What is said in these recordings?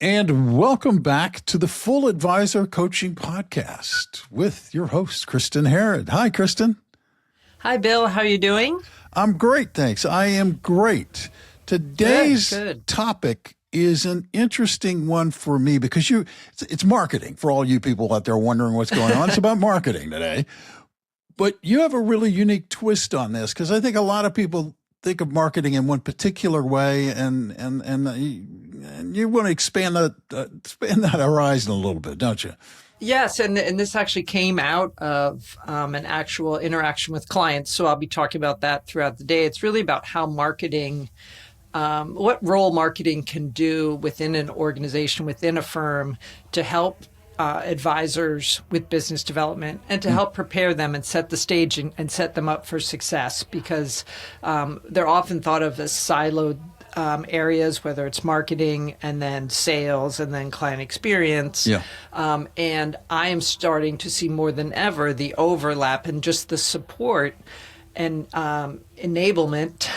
And welcome back to the Full Advisor Coaching Podcast with your host, Kristin Harrod. Hi, Kristin. Hi, Bill. How are you doing? I'm great, thanks. I am great. Today's topic is an interesting one for me because it's marketing for all you people out there wondering what's going on. It's about marketing today. But you have a really unique twist on this because I think a lot of people think of marketing in one particular way, and you want to expand that horizon a little bit, don't you? Yes, and this actually came out of an actual interaction with clients, so I'll be talking about that throughout the day. It's really about how marketing, what role marketing can do within an organization, within a firm, to help advisors with business development and to help prepare them and set the stage and set them up for success, because they're often thought of as siloed areas, whether it's marketing and then sales and then client experience. Yeah. And I am starting to see more than ever the overlap and just the support and enablement,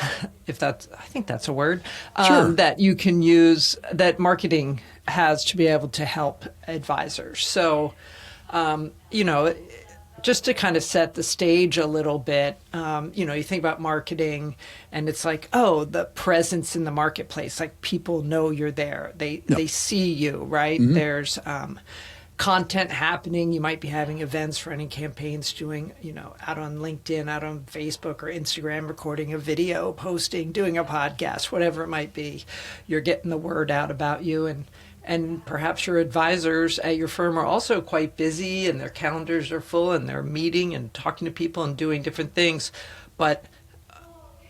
I think that's a word, sure, that you can use, that marketing has to be able to help advisors. So, just to kind of set the stage a little bit, you think about marketing and it's like, oh, the presence in the marketplace, like people know you're there. They see you, right? Mm-hmm. There's content happening. You might be having events, running campaigns, doing, out on LinkedIn, out on Facebook or Instagram, recording a video, posting, doing a podcast, whatever it might be. You're getting the word out about you, and perhaps your advisors at your firm are also quite busy and their calendars are full and they're meeting and talking to people and doing different things. But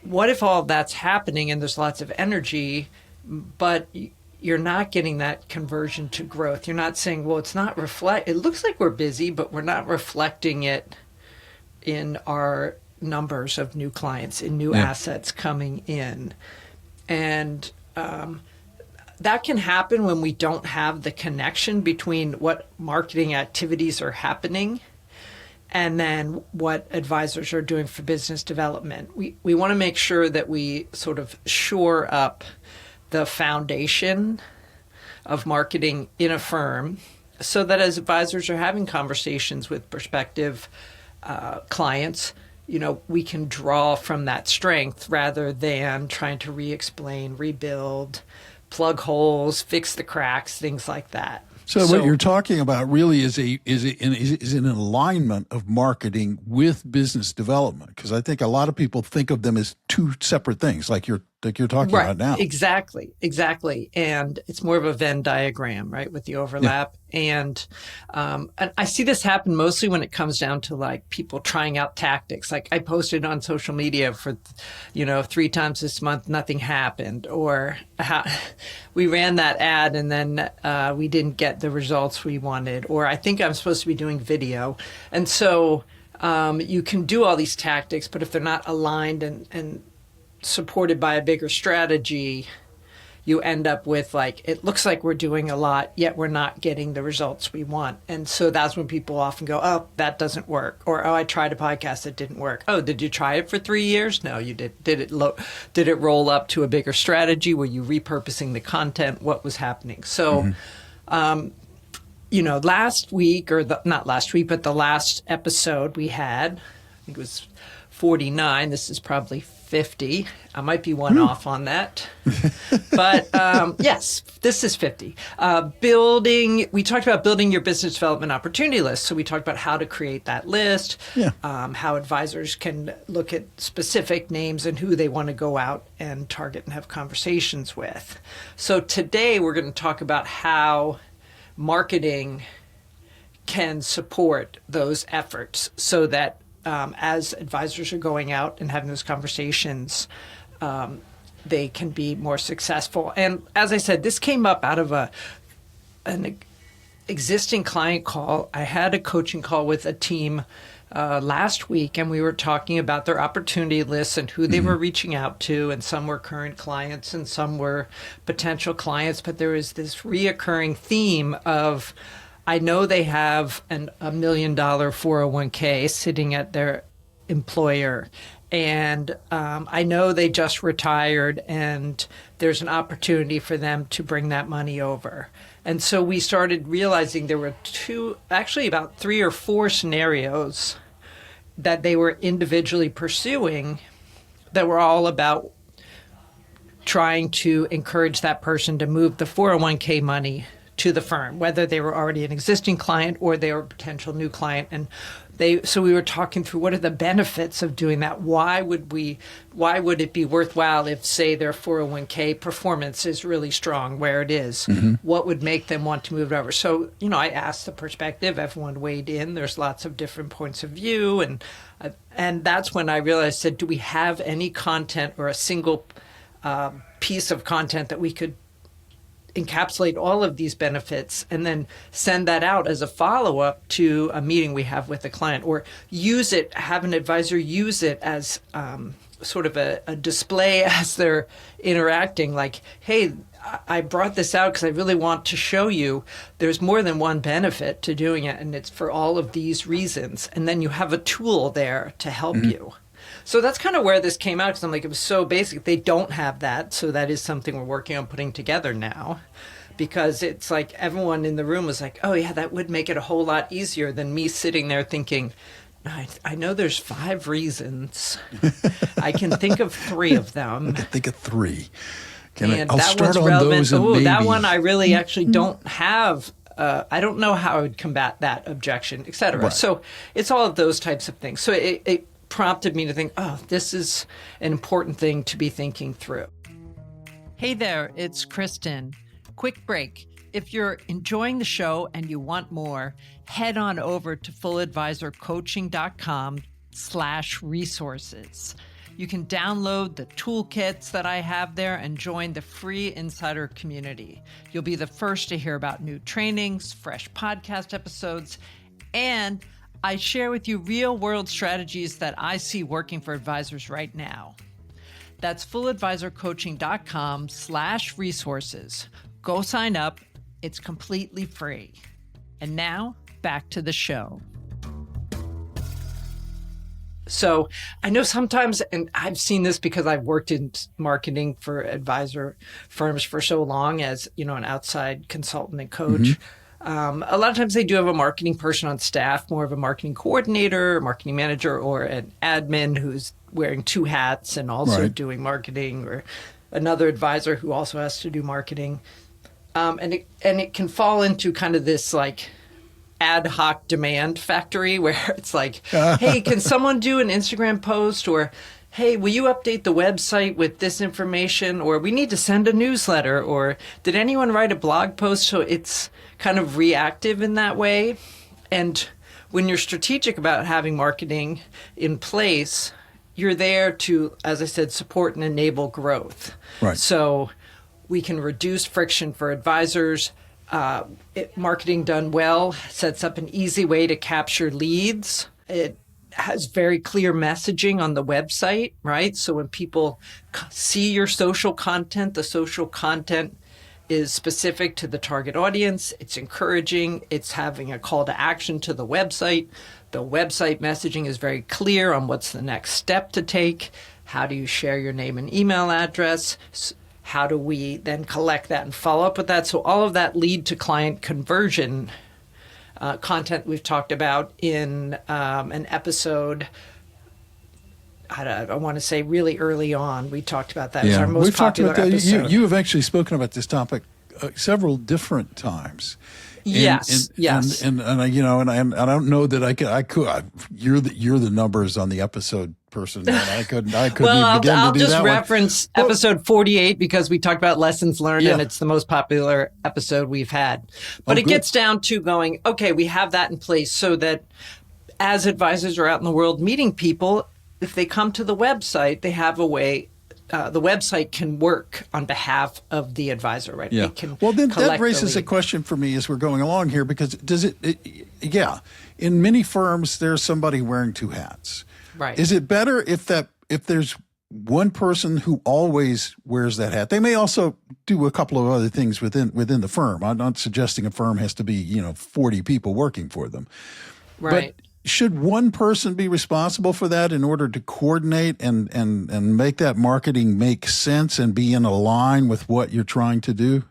what if all of that's happening and there's lots of energy, but you're not getting that conversion to growth? You're not saying, well, it looks like we're busy, but we're not reflecting it in our numbers of new clients, in new assets coming in. And that can happen when we don't have the connection between what marketing activities are happening and then what advisors are doing for business development. We want to make sure that we sort of shore up the foundation of marketing in a firm so that as advisors are having conversations with prospective clients, we can draw from that strength rather than trying to re-explain, rebuild, plug holes, fix the cracks, things like that. So what you're talking about really is an alignment of marketing with business development, because I think a lot of people think of them as two separate things, like you're talking about now. Exactly. And it's more of a Venn diagram, right, with the overlap. Yeah. And I see this happen mostly when it comes down to like people trying out tactics. Like I posted on social media for, 3 times this month, nothing happened. Or we ran that ad and then we didn't get the results we wanted. Or I think I'm supposed to be doing video. And so you can do all these tactics, but if they're not aligned and supported by a bigger strategy, you end up with like, it looks like we're doing a lot, yet we're not getting the results we want. And so that's when people often go, oh, that doesn't work. Or, oh, I tried a podcast that didn't work. Oh, did you try it for 3 years? No, you did. Did it roll up to a bigger strategy? Were you repurposing the content? What was happening? So, last week, not last week, but the last episode we had, I think it was 49. This is probably 50. I might be one off on that. But yes, this is 50. We talked about building your business development opportunity list. So we talked about how to create that list, how advisors can look at specific names and who they want to go out and target and have conversations with. So today we're going to talk about how marketing can support those efforts so that as advisors are going out and having those conversations, they can be more successful. And as I said, this came up out of an existing client call. I had a coaching call with a team last week, and we were talking about their opportunity lists and who they were reaching out to, and some were current clients and some were potential clients. But there was this reoccurring theme of, I know they have $1 million 401k sitting at their employer, And I know they just retired, and there's an opportunity for them to bring that money over. And so we started realizing there were about 3 or 4 scenarios that they were individually pursuing that were all about trying to encourage that person to move the 401k money to the firm, whether they were already an existing client or they were a potential new client. And so we were talking through what are the benefits of doing that? Why would it be worthwhile if, say, their 401k performance is really strong where it is? Mm-hmm. What would make them want to move it over? So, I asked the perspective, everyone weighed in. There's lots of different points of view. And that's when I realized, said, do we have any content or a single piece of content that we could encapsulate all of these benefits and then send that out as a follow-up to a meeting we have with a client, or have an advisor use it as sort of a display as they're interacting, like, hey, I brought this out because I really want to show you there's more than one benefit to doing it, and it's for all of these reasons. And then you have a tool there to help you. So that's kind of where this came out, because I'm like, it was so basic. They don't have that, so that is something we're working on putting together now, because it's like everyone in the room was like, oh, yeah, that would make it a whole lot easier than me sitting there thinking, I know there's 5 reasons. I can think of 3 of them. I can think of 3. I'll start on relevant. That one I really actually don't have. I don't know how I would combat that objection, et cetera. Right. So it's all of those types of things. So it prompted me to think, oh, this is an important thing to be thinking through. Hey there, it's Kristin. Quick break. If you're enjoying the show and you want more, head on over to fulladvisorcoaching.com/resources. You can download the toolkits that I have there and join the free insider community. You'll be the first to hear about new trainings, fresh podcast episodes, and I share with you real-world strategies that I see working for advisors right now. That's fulladvisorcoaching.com/resources. Go sign up. It's completely free. And now, back to the show. So I know sometimes, and I've seen this because I've worked in marketing for advisor firms for so long as, an outside consultant and coach. Mm-hmm. A lot of times they do have a marketing person on staff, more of a marketing coordinator, marketing manager, or an admin who's wearing 2 hats and also doing marketing, or another advisor who also has to do marketing. And it can fall into kind of this like ad hoc demand factory where it's like, hey, can someone do an Instagram post? Or, hey, will you update the website with this information? Or we need to send a newsletter. Or did anyone write a blog post? So it's kind of reactive in that way. And when you're strategic about having marketing in place, you're there to, as I said, support and enable growth. Right. So we can reduce friction for advisors. Marketing done well sets up an easy way to capture leads. It has very clear messaging on the website, right? So when people see your social content, the social content is specific to the target audience. It's encouraging. It's having a call to action to the website. The website messaging is very clear on what's the next step to take. How do you share your name and email address? How do we then collect that and follow up with that? So all of that lead to client conversion content we've talked about in an episode. I want to say really early on. We talked about that. It's our most popular episode. You have actually spoken about this topic several different times. Yes. And I don't know that I could. You're the numbers on the episode person. And I couldn't even begin to do that. I'll just reference episode 48 because we talked about lessons learned, and it's the most popular episode we've had. But it gets down to going, okay, we have that in place so that as advisors are out in the world meeting people, if they come to the website, they have a way. The website can work on behalf of the advisor, right? Yeah. Well, then that raises a question for me as we're going along here, because in many firms, there's somebody wearing 2 hats. Right. Is it better if there's one person who always wears that hat? They may also do a couple of other things within the firm. I'm not suggesting a firm has to be, 40 people working for them. Right. should one person be responsible for that in order to coordinate and make that marketing make sense and be in a line with what you're trying to do?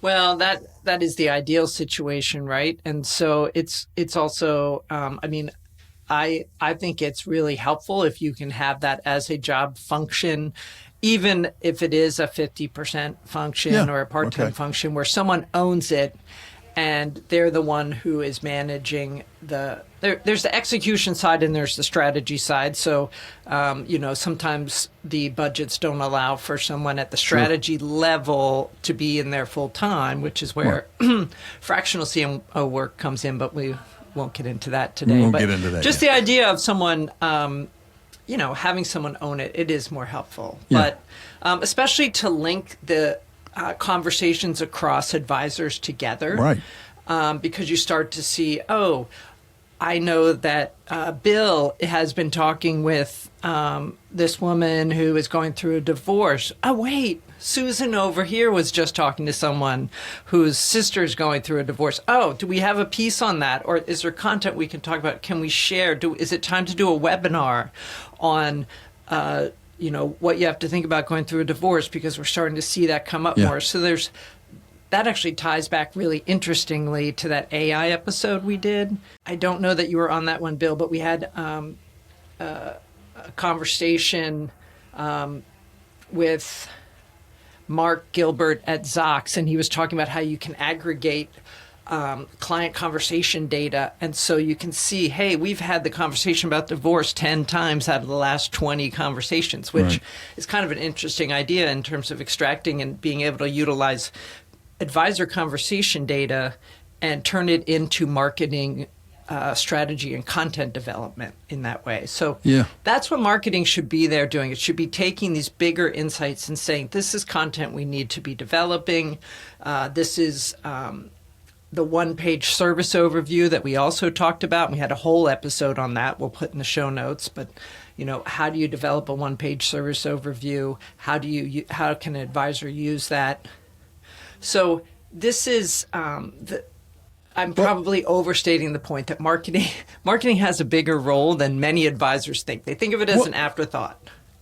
Well, that is the ideal situation, right? And so it's also, I think it's really helpful if you can have that as a job function, even if it is a 50% function or a part-time function where someone owns it and they're the one who is managing there's the execution side and there's the strategy side. So, sometimes the budgets don't allow for someone at the strategy level to be in there full time, which is where fractional CMO work comes in, but we won't get into that today. We won't get into that. Just the idea of someone, having someone own it, it is more helpful. Yeah. But especially to link the conversations across advisors together. Right. Because you start to see, I know that Bill has been talking with this woman who is going through a divorce. Oh, wait, Susan over here was just talking to someone whose sister is going through a divorce. Oh, do we have a piece on that? Or is there content we can talk about? Can we share? Is it time to do a webinar on what you have to think about going through a divorce, because we're starting to see that come up more. So that actually ties back really interestingly to that AI episode we did. I don't know that you were on that one, Bill, but we had a conversation with Mark Gilbert at Zox, and he was talking about how you can aggregate client conversation data. And so you can see, hey, we've had the conversation about divorce 10 times out of the last 20 conversations, which is kind of an interesting idea in terms of extracting and being able to utilize advisor conversation data and turn it into marketing strategy and content development in that way. So that's what marketing should be there doing. It should be taking these bigger insights and saying, this is content we need to be developing. This is the one-page service overview that we also talked about. We had a whole episode on that we'll put in the show notes. But, how do you develop a one-page service overview? How can an advisor use that? So this is I'm probably overstating the point that marketing has a bigger role than many advisors think. They think of it as an afterthought.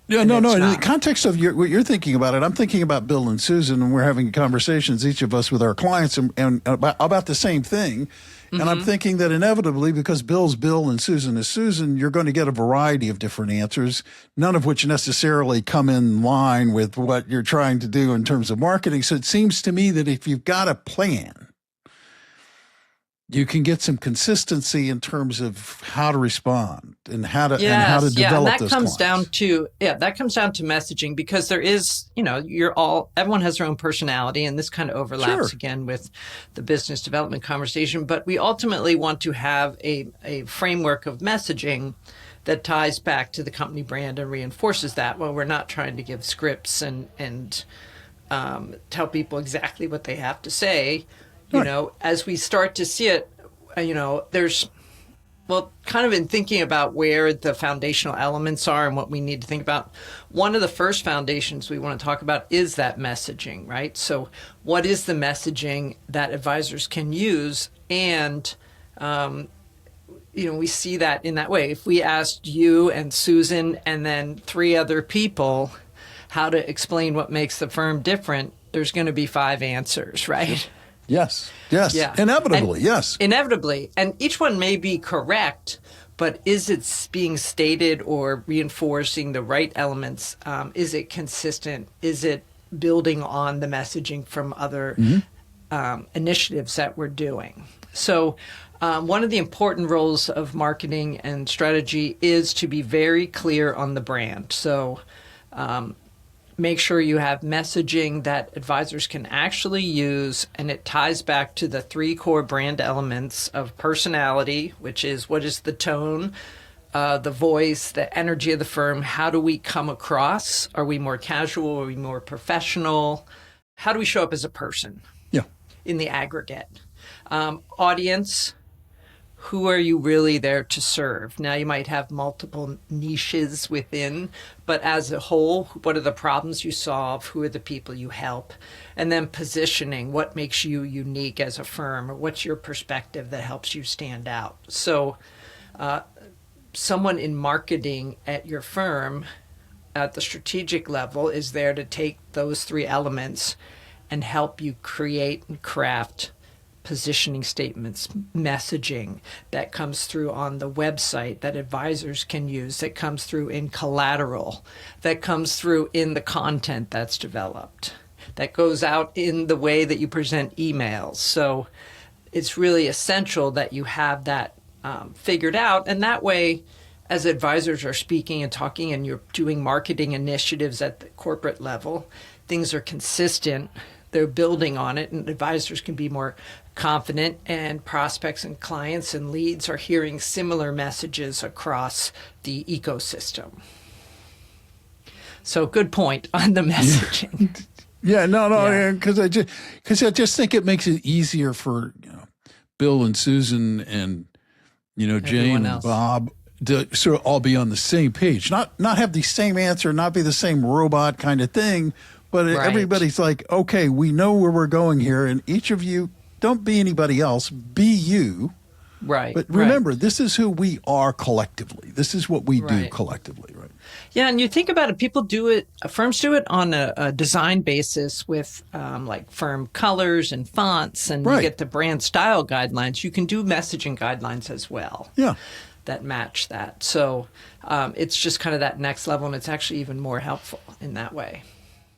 Yeah, no. In the context of what you're thinking about it, I'm thinking about Bill and Susan, and we're having conversations, each of us with our clients, and about the same thing. And I'm thinking that inevitably, because Bill's Bill and Susan is Susan, you're going to get a variety of different answers, none of which necessarily come in line with what you're trying to do in terms of marketing. So it seems to me that if you've got a plan, you can get some consistency in terms of how to respond and how to develop those clients. That comes down to messaging, because there is, everyone has their own personality, and this kind of overlaps again with the business development conversation. But we ultimately want to have a framework of messaging that ties back to the company brand and reinforces that. Well, we're not trying to give scripts and tell people exactly what they have to say. As we start to see it, there's, kind of in thinking about where the foundational elements are and what we need to think about, one of the first foundations we want to talk about is that messaging, right? So what is the messaging that advisors can use? And, we see that in that way. If we asked you and Susan and then 3 other people how to explain what makes the firm different, there's going to be 5 answers, right? Yes. Yeah. Inevitably. And each one may be correct, but is it being stated or reinforcing the right elements? Is it consistent? Is it building on the messaging from other initiatives that we're doing? So one of the important roles of marketing and strategy is to be very clear on the brand. So make sure you have messaging that advisors can actually use, and it ties back to the 3 core brand elements of personality, which is what is the tone, the voice, the energy of the firm. How do we come across? Are we more casual? Are we more professional? How do we show up as a person in the aggregate? Audience. Who are you really there to serve? Now, you might have multiple niches within, but as a whole, what are the problems you solve? Who are the people you help? And then positioning, what makes you unique as a firm? Or what's your perspective that helps you stand out? So someone in marketing at your firm at the strategic level is there to take those three elements and help you create and craft positioning statements, messaging that comes through on the website that advisors can use, that comes through in collateral, that comes through in the content that's developed, that goes out in the way that you present emails. So it's really essential that you have that figured out. And that way, as advisors are speaking and talking and you're doing marketing initiatives at the corporate level, things are consistent. They're building on it, and advisors can be more confident, and prospects and clients and leads are hearing similar messages across the ecosystem. So good point on the messaging. Yeah, because I just think it makes it easier for Bill and Susan and Jane and Bob to sort of all be on the same page, not have the same answer, not be the same robot kind of thing, but everybody's like, okay, we know where we're going here, and each of you, don't be anybody else, be you. Right. But remember, this is who we are collectively. This is what we do collectively, right? Yeah, and you think about it, firms do it on a design basis with like firm colors and fonts, and you get the brand style guidelines. You can do messaging guidelines as well. Yeah. That match that. So it's just kind of that next level, and it's actually even more helpful in that way.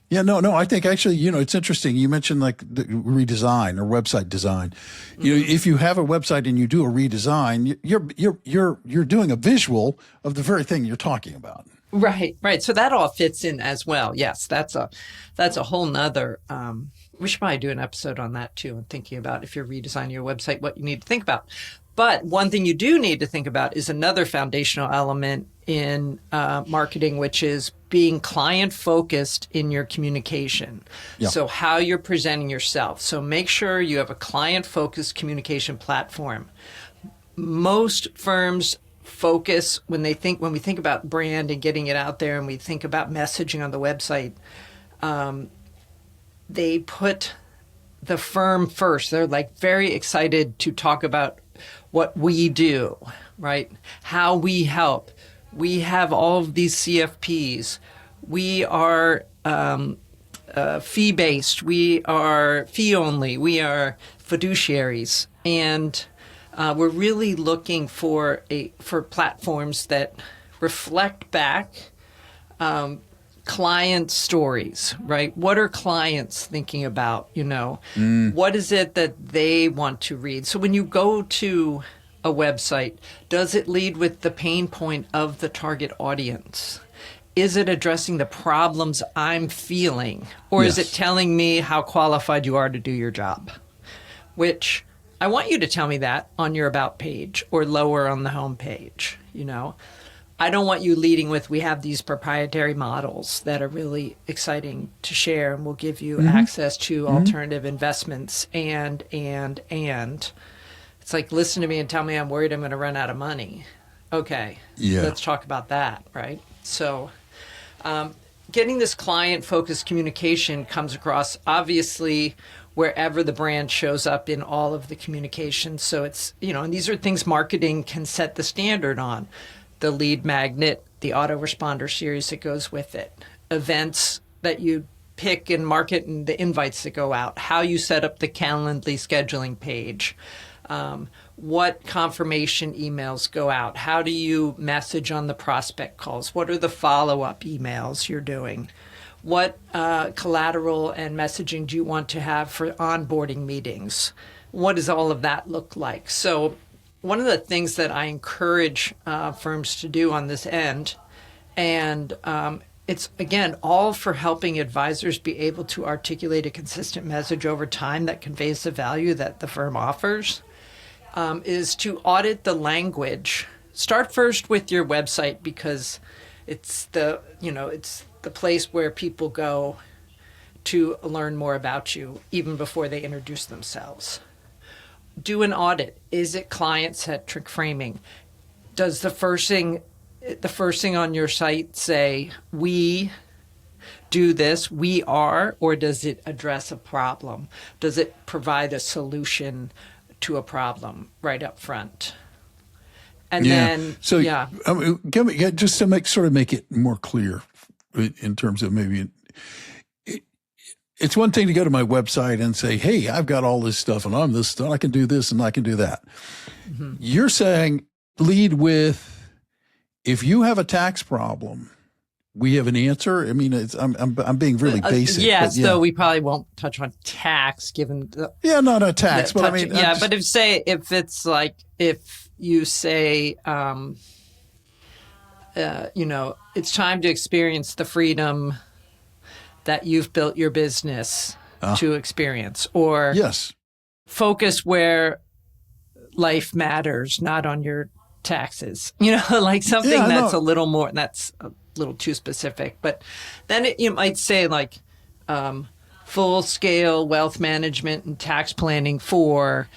Yeah, no. I think actually, it's interesting. You mentioned like the redesign or website design. If you have a website and you do a redesign, you're doing a visual of the very thing you're talking about. Right. So that all fits in as well. Yes, that's a whole nother. We should probably do an episode on that too, and thinking about if you're redesigning your website, what you need to think about. But one thing you do need to think about is another foundational element in marketing, which is being client-focused in your communication. Yeah. So how you're presenting yourself. So make sure you have a client-focused communication platform. Most firms focus when we think about brand and getting it out there, and we think about messaging on the website, they put the firm first. They're like very excited to talk about what we do, right? How we help. We have all of these CFPs. We are fee-based. We are fee-only. We are fiduciaries. And we're really looking for platforms that reflect back client stories, right? What are clients thinking about, What is it that they want to read? So when you go to a website, does it lead with the pain point of the target audience? Is it addressing the problems I'm feeling? Or is it telling me how qualified you are to do your job? Which I want you to tell me that on your About page or lower on the home page, I don't want you leading with, we have these proprietary models that are really exciting to share and will give you access to alternative investments and. It's like, listen to me and tell me I'm worried I'm going to run out of money. Okay, let's talk about that, right? So getting this client-focused communication comes across, obviously, wherever the brand shows up in all of the communication. So it's, and these are things marketing can set the standard on. The lead magnet, the autoresponder series that goes with it, events that you pick and market, and the invites that go out, how you set up the Calendly scheduling page, what confirmation emails go out, how do you message on the prospect calls, what are the follow-up emails you're doing, what collateral and messaging do you want to have for onboarding meetings, what does all of that look like? So one of the things that I encourage firms to do on this end, and it's, again, all for helping advisors be able to articulate a consistent message over time that conveys the value that the firm offers, is to audit the language. Start first with your website, because it's the place where people go to learn more about you even before they introduce themselves. Do an audit. Is it client-centric framing? Does the first thing on your site say, we do this, we are, or does it address a problem? Does it provide a solution to a problem right up front? And then, so I mean, just to make it more clear in terms of maybe it's one thing to go to my website and say, hey, I've got all this stuff and I'm this stuff. I can do this and I can do that. Mm-hmm. You're saying lead with, if you have a tax problem, we have an answer. I mean, I'm being really basic. Yes, though we probably won't touch on tax given the not a tax, but I mean, but if you say, it's time to experience the freedom that you've built your business to experience, or focus where life matters, not on your taxes. Like something that's a little more. That's a little too specific, but then you might say like full scale wealth management and tax planning for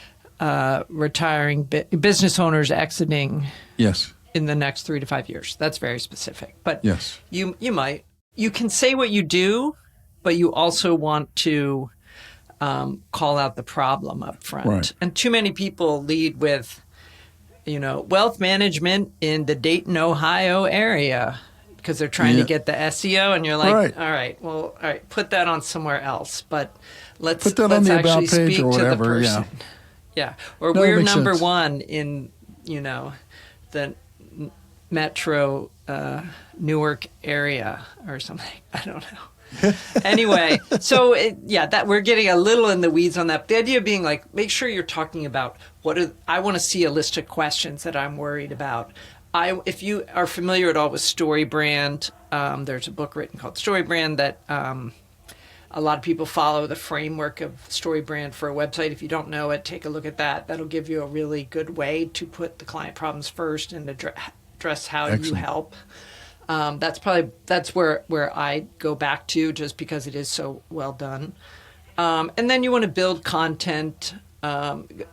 retiring business owners exiting in the next 3 to 5 years. That's very specific, but you can say what you do, but you also want to call out the problem up front. Right. And too many people lead with wealth management in the Dayton, Ohio area, because they're trying to get the SEO, and you're like, all right, put that on somewhere else. But let's actually speak to the person. Yeah. Or we're number sense. One in, the metro Newark area or something. I don't know. Anyway, so that we're getting a little in the weeds on that. But the idea being like, make sure you're talking about I want to see a list of questions that I'm worried about. If you are familiar at all with StoryBrand, there's a book written called StoryBrand that a lot of people follow the framework of StoryBrand for a website. If you don't know it, take a look at that. That'll give you a really good way to put the client problems first and address how you help. That's where I go back to, just because it is so well done. And then you want to build content.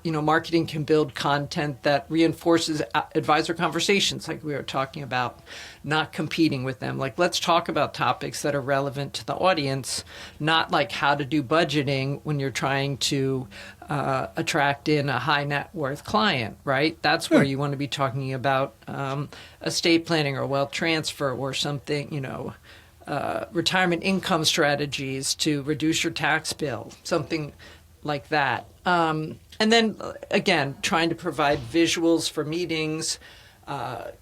Marketing can build content that reinforces advisor conversations, like we were talking about, not competing with them. Like, let's talk about topics that are relevant to the audience, not like how to do budgeting when you're trying to attract in a high net worth client, right? That's where you want to be talking about estate planning or wealth transfer or something, retirement income strategies to reduce your tax bill, something like that. And then, again, trying to provide visuals for meetings,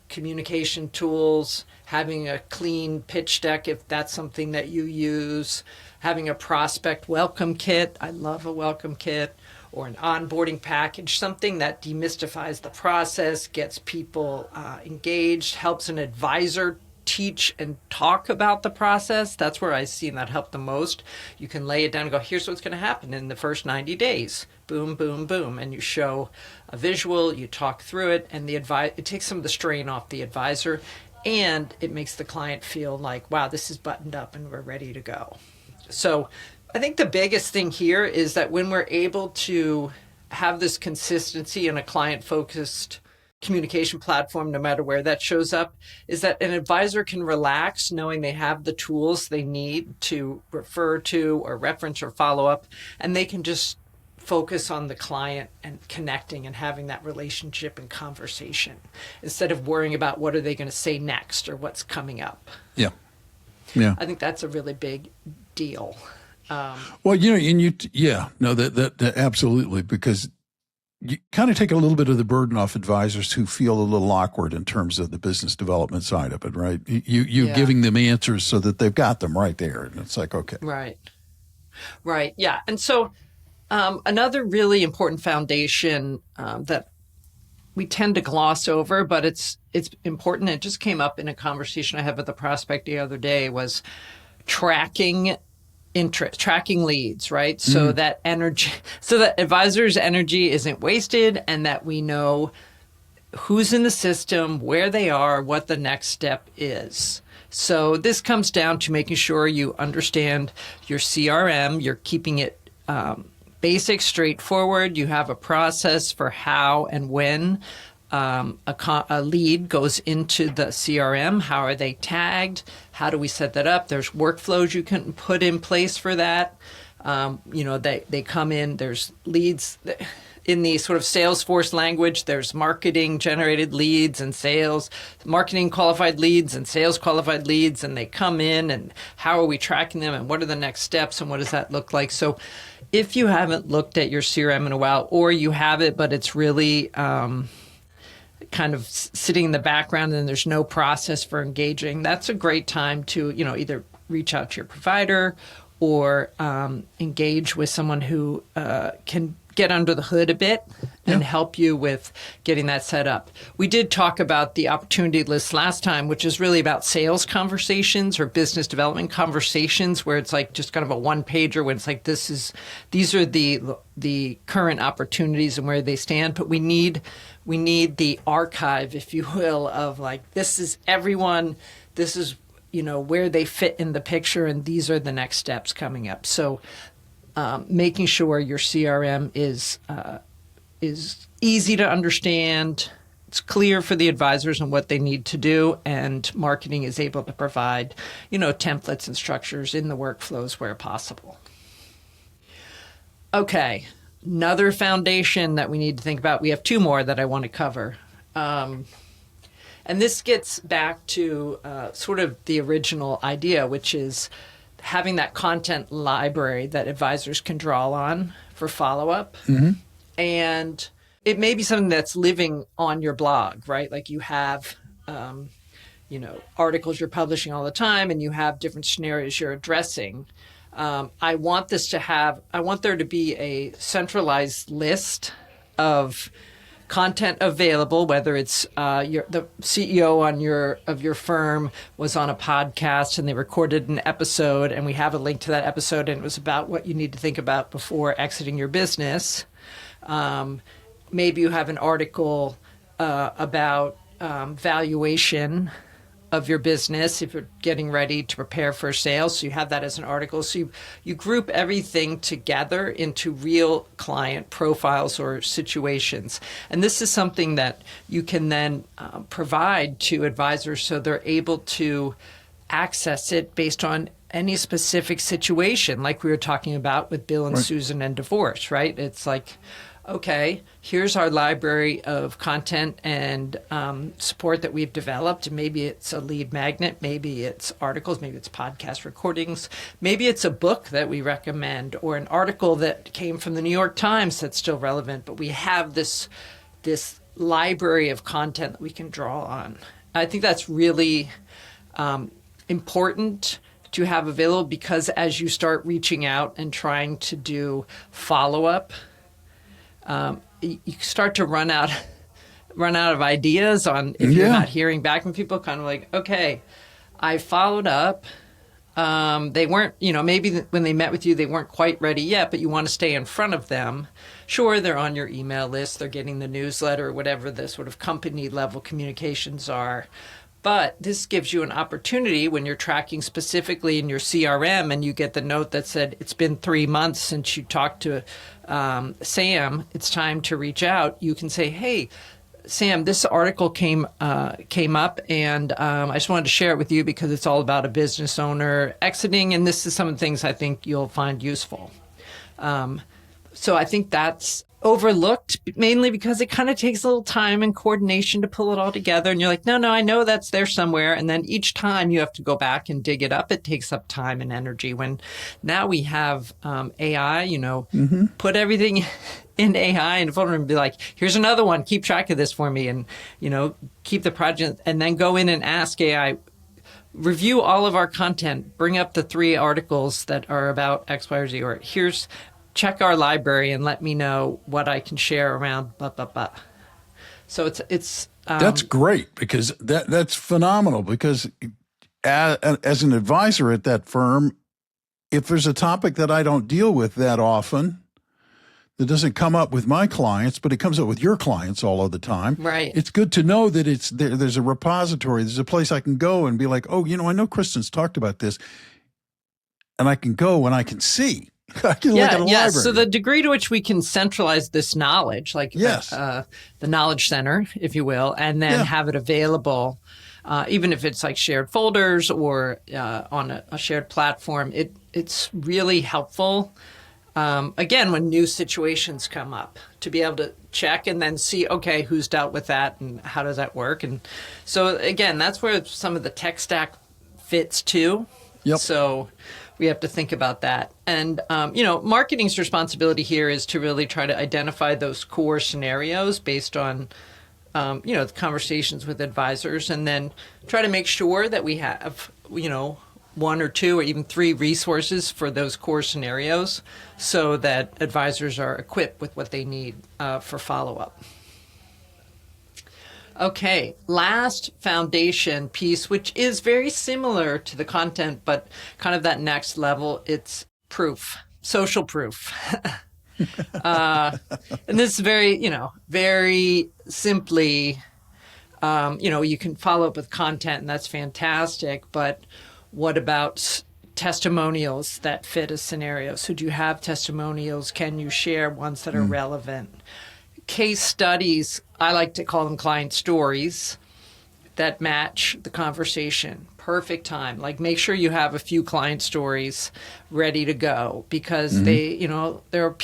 communication tools, having a clean pitch deck if that's something that you use, having a prospect welcome kit. I love a welcome kit, or an onboarding package, something that demystifies the process, gets people engaged, helps an advisor teach and talk about the process. That's where I've seen that help the most. You can lay it down and go, here's what's going to happen in the first 90 days. Boom, boom, boom. And you show a visual, you talk through it, and it takes some of the strain off the advisor, and it makes the client feel like, wow, this is buttoned up and we're ready to go. So I think the biggest thing here is that when we're able to have this consistency in a client-focused communication platform, no matter where that shows up, is that an advisor can relax knowing they have the tools they need to refer to or reference or follow up, and they can just focus on the client and connecting and having that relationship and conversation instead of worrying about what are they going to say next or what's coming up. Yeah. I think that's a really big deal. Well, that absolutely, because you kind of take a little bit of the burden off advisors who feel a little awkward in terms of the business development side of it, right? You're giving them answers so that they've got them right there. And it's like, okay. Right. Yeah. And so another really important foundation that we tend to gloss over, but it's important. It just came up in a conversation I had with a prospect the other day, was tracking leads, right? So that advisors' energy isn't wasted, and that we know who's in the system, where they are, what the next step is. So this comes down to making sure you understand your CRM, you're keeping it basic, straightforward. You have a process for how and when a lead goes into the CRM. How are they tagged? How do we set that up? There's workflows you can put in place for that. They come in, there's leads. in the sort of Salesforce language, there's marketing generated leads and marketing qualified leads and sales qualified leads, and they come in, and how are we tracking them, and what are the next steps, and what does that look like? So if you haven't looked at your CRM in a while, or you have it, but it's really kind of sitting in the background and there's no process for engaging, that's a great time to, either reach out to your provider or engage with someone who can get under the hood a bit and help you with getting that set up. We did talk about the opportunity list last time, which is really about sales conversations or business development conversations, where it's like just kind of a one-pager when it's like, these are the current opportunities and where they stand. But we need the archive, if you will, of like, this is everyone, this is where they fit in the picture, and these are the next steps coming up. So making sure your CRM is easy to understand, it's clear for the advisors on what they need to do, and marketing is able to provide, templates and structures in the workflows where possible. Okay, another foundation that we need to think about. We have two more that I want to cover. And this gets back to sort of the original idea, which is having that content library that advisors can draw on for follow-up. Mm-hmm. And it may be something that's living on your blog, right? Like you have, articles you're publishing all the time, and you have different scenarios you're addressing. I want there to be a centralized list of content available, whether it's the CEO of your firm was on a podcast and they recorded an episode, and we have a link to that episode, and it was about what you need to think about before exiting your business. Maybe you have an article about valuation of your business if you're getting ready to prepare for a sale. So you have that as an article. So you group everything together into real client profiles or situations. And this is something that you can then provide to advisors so they're able to access it based on any specific situation, like we were talking about with Bill and Susan and divorce, right? It's like, okay, here's our library of content and support that we've developed. Maybe it's a lead magnet, maybe it's articles, maybe it's podcast recordings, maybe it's a book that we recommend, or an article that came from the New York Times that's still relevant, but we have this library of content that we can draw on. I think that's really important to have available, because as you start reaching out and trying to do follow-up, you start to run out of ideas on if you're not hearing back from people. Kind of like, okay, I followed up. They weren't, maybe when they met with you, they weren't quite ready yet, but you want to stay in front of them. Sure, they're on your email list, they're getting the newsletter, whatever the sort of company level communications are. But this gives you an opportunity when you're tracking specifically in your CRM and you get the note that said, it's been 3 months since you talked to Sam, it's time to reach out. You can say, hey, Sam, this article came up, and I just wanted to share it with you because it's all about a business owner exiting, and this is some of the things I think you'll find useful. So I think that's overlooked, mainly because it kind of takes a little time and coordination to pull it all together. And you're like, no, I know that's there somewhere. And then each time you have to go back and dig it up. It takes up time and energy. When now we have AI, put everything in AI and folder and be like, here's another one. Keep track of this for me. And, keep the project, and then go in and ask AI, review all of our content, bring up the 3 articles that are about X, Y, or Z, or check our library and let me know what I can share around blah, blah, blah. So it's that's great, because that's phenomenal, because as an advisor at that firm, if there's a topic that I don't deal with that often, that doesn't come up with my clients, but it comes up with your clients all of the time. Right. It's good to know that it's there. There's a repository. There's a place I can go and be like, oh, I know Kristin's talked about this, and I can go and I can see. I can look at a library. So the degree to which we can centralize this knowledge, like the knowledge center, if you will, and then have it available, even if it's like shared folders or on a shared platform, it's really helpful. again, when new situations come up, to be able to check and then see, okay, who's dealt with that and how does that work? And so, again, that's where some of the tech stack fits too. Yep. So we have to think about that. And, marketing's responsibility here is to really try to identify those core scenarios based on, the conversations with advisors, and then try to make sure that we have, one or two or even three resources for those core scenarios so that advisors are equipped with what they need for follow-up. Okay, last foundation piece, which is very similar to the content, but kind of that next level, it's proof, social proof. And this is very simply, you can follow up with content, and that's fantastic, but what about testimonials that fit a scenario? So do you have testimonials? Can you share ones that are relevant? Case studies, I like to call them client stories that match the conversation. Perfect time. Like, make sure you have a few client stories ready to go, because there are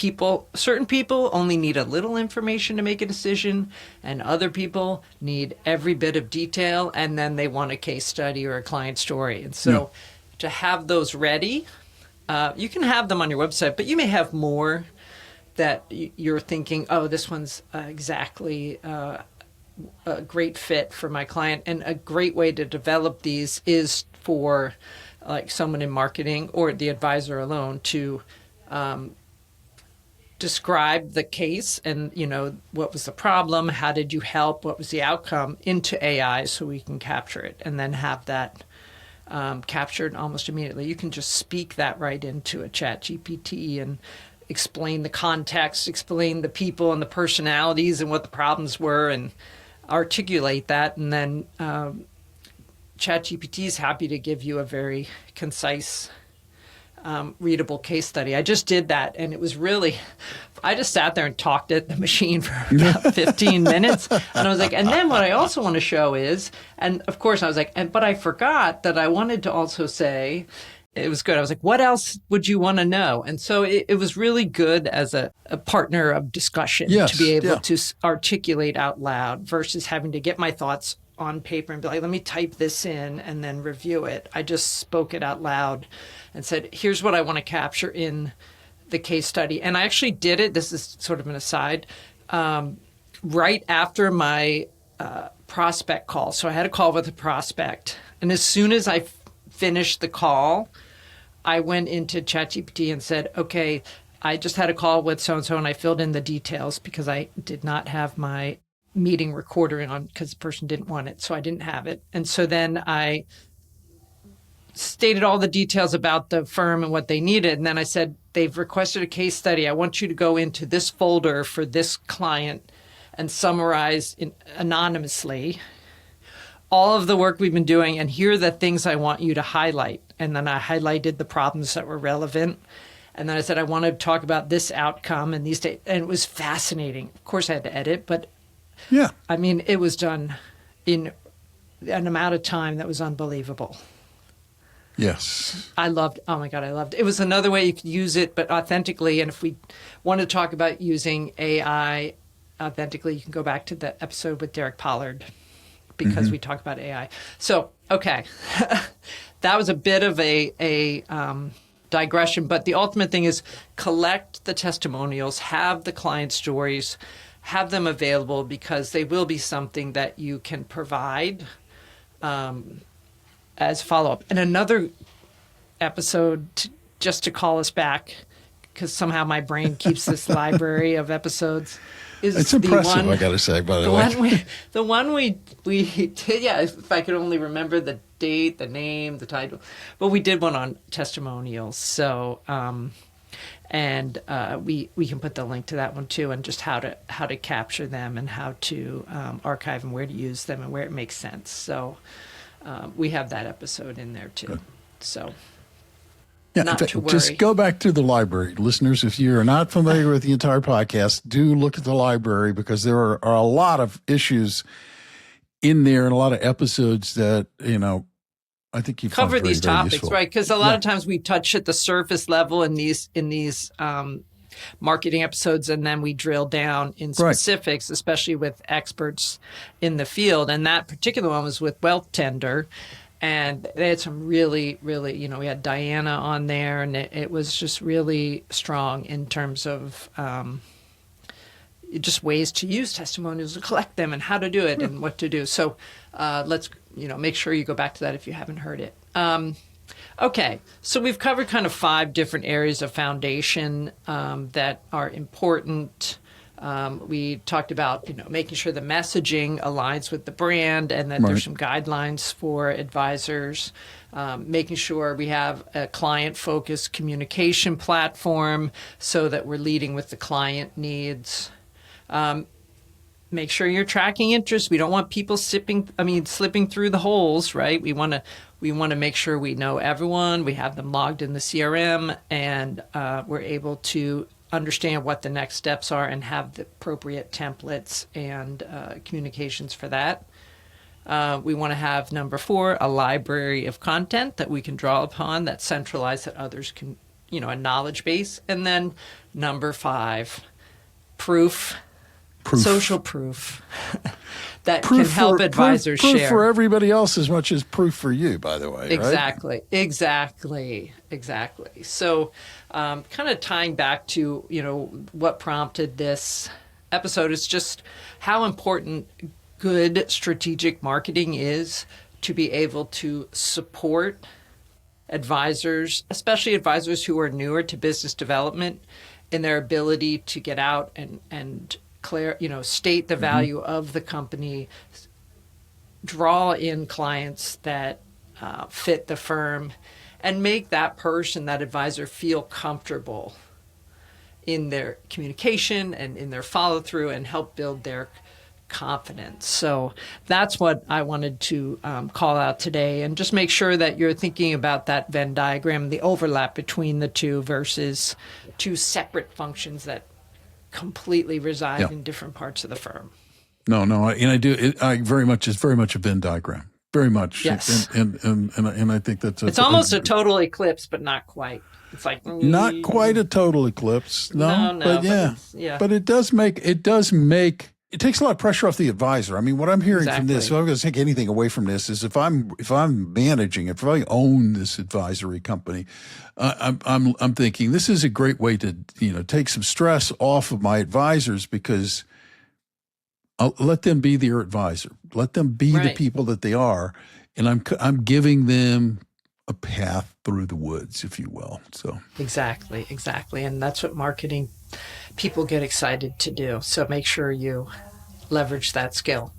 certain people only need a little information to make a decision, and other people need every bit of detail, and then they want a case study or a client story. And so to have those ready, you can have them on your website, but you may have more that you're thinking, oh, this one's exactly a great fit for my client. And a great way to develop these is for like someone in marketing or the advisor alone to describe the case and, what was the problem, how did you help, what was the outcome, into AI so we can capture it and then have that captured almost immediately. You can just speak that right into a chat GPT and explain the context, explain the people and the personalities and what the problems were, and articulate that. And then ChatGPT is happy to give you a very concise, readable case study. I just did that, and it was I just sat there and talked at the machine for about 15 minutes. And I was like, and then what I also want to show is, and of course I was like, but I forgot that I wanted to also say, it was good. I was like, what else would you want to know? And so it was really good as a partner of discussion to be able to articulate out loud versus having to get my thoughts on paper and be like, let me type this in and then review it. I just spoke it out loud and said, here's what I want to capture in the case study. And I actually did it. This is sort of an aside. Right after my prospect call. So I had a call with a prospect. And as soon as I finished the call, I went into ChatGPT and said, okay, I just had a call with so-and-so, and I filled in the details because I did not have my meeting recorder on because the person didn't want it, so I didn't have it. And so then I stated all the details about the firm and what they needed. And then I said, they've requested a case study. I want you to go into this folder for this client and summarize anonymously all of the work we've been doing, and here are the things I want you to highlight. And then I highlighted the problems that were relevant. And then I said, I want to talk about this outcome and these days. And it was fascinating. Of course, I had to edit, but I mean, it was done in an amount of time that was unbelievable. Yes. I loved it. It was another way you could use it, but authentically. And if we want to talk about using AI authentically, you can go back to the episode with Derek Pollard, because we talk about AI. So, okay, that was a bit of a digression, but the ultimate thing is collect the testimonials, have the client stories, have them available, because they will be something that you can provide as follow-up. And another episode, just to call us back, because somehow my brain keeps this library of episodes, it's impressive, I got to say, by the way. The one we did, if I could only remember the date, the name, the title. But we did one on testimonials. So, we can put the link to that one too, and just how to capture them and how to archive and where to use them and where it makes sense. So we have that episode in there too. Good. So. Not to worry. Just go back to the library. Listeners, if you're not familiar with the entire podcast, do look at the library, because there are a lot of issues in there and a lot of episodes that, I think you cover these topics, useful. right? Because a lot of times we touch at the surface level in these marketing episodes, and then we drill down in specifics, especially with experts in the field. And that particular one was with Wealth Tender. And they had some really, really, we had Diana on there, and it was just really strong in terms of just ways to use testimonials to collect them and how to do it and what to do. So let's, make sure you go back to that if you haven't heard it. Okay, so we've covered kind of 5 different areas of foundation that are important. We talked about, making sure the messaging aligns with the brand and that there's some guidelines for advisors, making sure we have a client-focused communication platform so that we're leading with the client needs. Make sure you're tracking interest. We don't want people slipping through the holes, right? We want to make sure we know everyone. We have them logged in the CRM, and we're able to understand what the next steps are and have the appropriate templates and communications for that. We want to have, number 4, a library of content that we can draw upon that's centralized that others can, a knowledge base. And then number 5, proof. Social proof that can help advisors share. Proof for everybody else as much as proof for you, by the way. Exactly. Right? Exactly. So kind of tying back to, what prompted this episode is just how important good strategic marketing is to be able to support advisors, especially advisors who are newer to business development, in their ability to get out and state the value of the company, draw in clients that fit the firm, and make that person, that advisor, feel comfortable in their communication and in their follow-through and help build their confidence. So that's what I wanted to call out today, and just make sure that you're thinking about that Venn diagram, the overlap between the two versus 2 separate functions that completely reside in different parts of the firm. No, and I do. It's very much a Venn diagram. Very much. Yes. And I think that's it's almost a total eclipse, but not quite. It's like not quite a total eclipse. No, but it does make it takes a lot of pressure off the advisor. I mean, what I'm hearing from this, if I'm going to take anything away from this, is if I'm managing, if I own this advisory company, I'm thinking this is a great way to take some stress off of my advisors, because I'll let them be their advisor, let them be the people that they are, and I'm giving them a path through the woods, if you will. So exactly, and that's what marketing people get excited to do. So make sure you leverage that skill.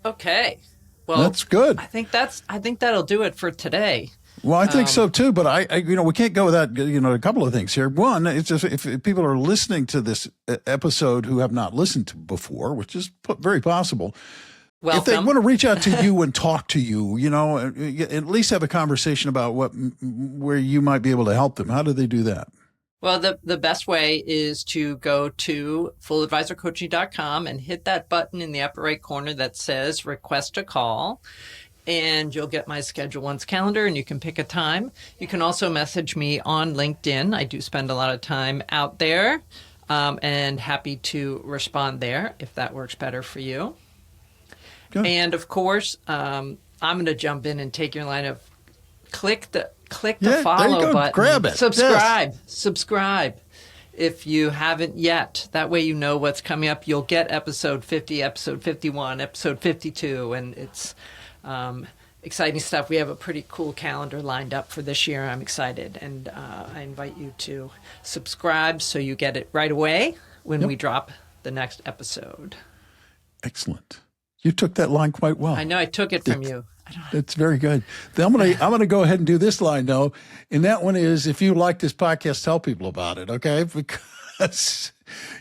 Okay. Well, that's good. I think that'll do it for today. Well, I think so too, but I we can't go without, a couple of things here. One, it's just if people are listening to this episode who have not listened to before, which is very possible, welcome. If they want to reach out to you and talk to you, at least have a conversation about where you might be able to help them. How do they do that? Well, the best way is to go to fulladvisorcoaching.com and hit that button in the upper right corner that says request a call, and you'll get my Schedule Once calendar, and you can pick a time. You can also message me on LinkedIn. I do spend a lot of time out there, and happy to respond there if that works better for you. Good. And of course, I'm going to jump in and take your line of click the follow button. Grab it. Subscribe if you haven't yet. That way you know what's coming up. You'll get episode 50, episode 51, episode 52, and it's exciting stuff. We have a pretty cool calendar lined up for this year. I'm excited, and I invite you to subscribe so you get it right away when we drop the next episode. Excellent. You took that line quite well. I know. I took it from you. That's very good. Then I'm gonna go ahead and do this line though, and that one is: if you like this podcast, tell people about it. Okay, because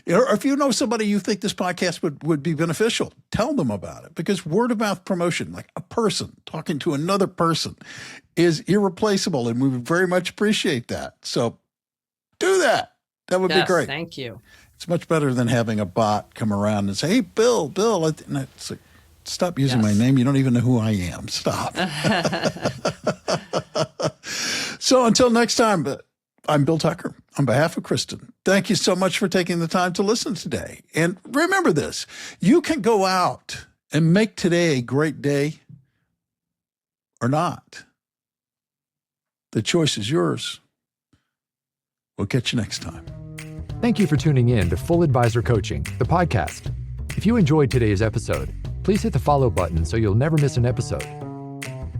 or if you know somebody you think this podcast would be beneficial, tell them about it. Because word of mouth promotion, like a person talking to another person, is irreplaceable, and we would very much appreciate that. So do that. That would be great. Thank you. It's much better than having a bot come around and say, "Hey, Bill," and it's like, Stop using my name. You don't even know who I am. Stop. So until next time, I'm Bill Tucker. On behalf of Kristin, thank you so much for taking the time to listen today. And remember this, you can go out and make today a great day or not. The choice is yours. We'll catch you next time. Thank you for tuning in to Full Advisor Coaching, the podcast. If you enjoyed today's episode, please hit the follow button so you'll never miss an episode.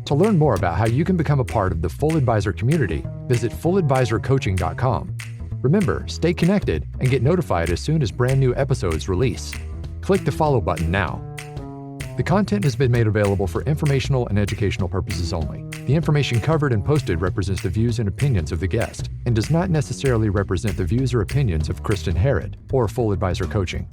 To learn more about how you can become a part of the Full Advisor community, visit fulladvisorcoaching.com. Remember, stay connected and get notified as soon as brand new episodes release. Click the follow button now. The content has been made available for informational and educational purposes only. The information covered and posted represents the views and opinions of the guest and does not necessarily represent the views or opinions of Kristin Harrod or Full Advisor Coaching.